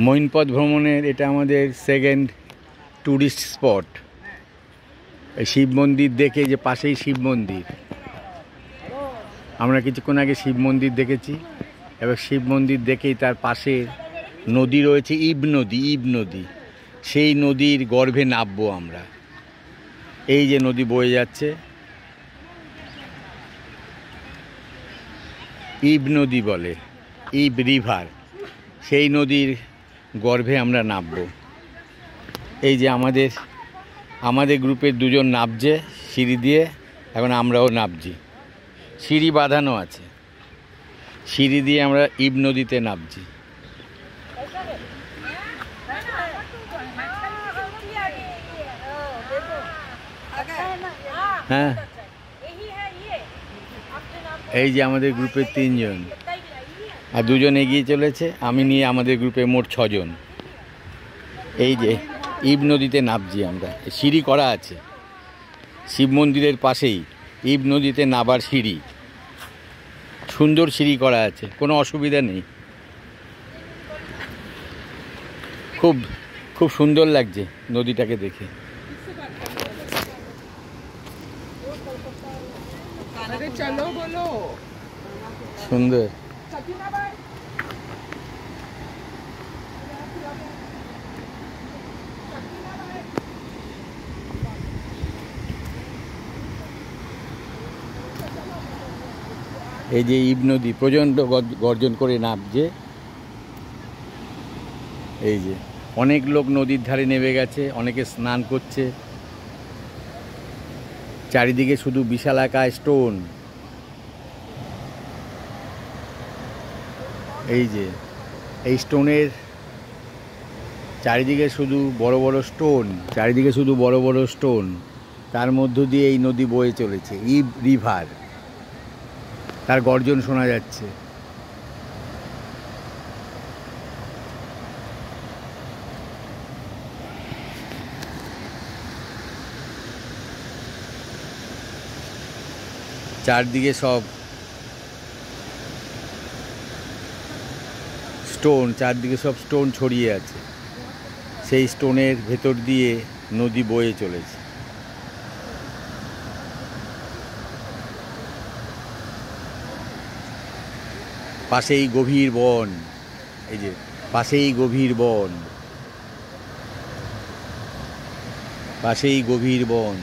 মঈনপথ ভ্রমণের এটা আমাদের সেকেন্ড ট্যুরিস্ট স্পট। শিব মন্দির দেখে, যে পাশেই শিব মন্দির, আমরা কিছুক্ষণ আগে শিব মন্দির দেখেছি। এবার শিব মন্দির দেখেই তার পাশে নদী রয়েছে, ইব নদী। সেই নদীর গর্ভে নামবো আমরা। এই যে নদী বয়ে যাচ্ছে, ইব নদী বলে, ইব রিভার। সেই নদীর গর্ভে আমরা নামবো। এই যে আমাদের গ্রুপের দুজন নামছে সিঁড়ি দিয়ে, এখন আমরাও নামছি। সিঁড়ি বাঁধানো আছে, সিঁড়ি দিয়ে আমরা ইব নদীতে নামছি। হ্যাঁ, এই যে আমাদের গ্রুপের 3 জন, আর 2 জন এগিয়ে চলেছে, আমি নিয়ে আমাদের গ্রুপে মোট 6 জন। এই যে ইব নদীতে নামছি আমরা। সিঁড়ি করা আছে শিব মন্দিরের পাশেই, ইব নদীতে নাবার সিঁড়ি, সুন্দর সিঁড়ি করা আছে, কোনো অসুবিধা নেই। খুব সুন্দর লাগছে নদীটাকে দেখে। সুন্দর। এই যে ইব নদী প্রচণ্ড গর্জন করে নামছে। এই যে অনেক লোক নদীর ধারে নেমে গেছে, অনেকে স্নান করছে। চারিদিকে শুধু বিশালাকায় স্টোন। এই যে এই স্টোনের চারিদিকে শুধু বড় বড় স্টোন, তার মধ্য দিয়ে এই নদী বয়ে চলেছে, ইব রিভার। তার গর্জন শোনা যাচ্ছে। চারদিকে সব স্টোন ছড়িয়ে আছে। সেই স্টোনের ভেতর দিয়ে নদী বয়ে চলেছে। পাশেই গভীর বন। এই যে পাশেই গভীর বন।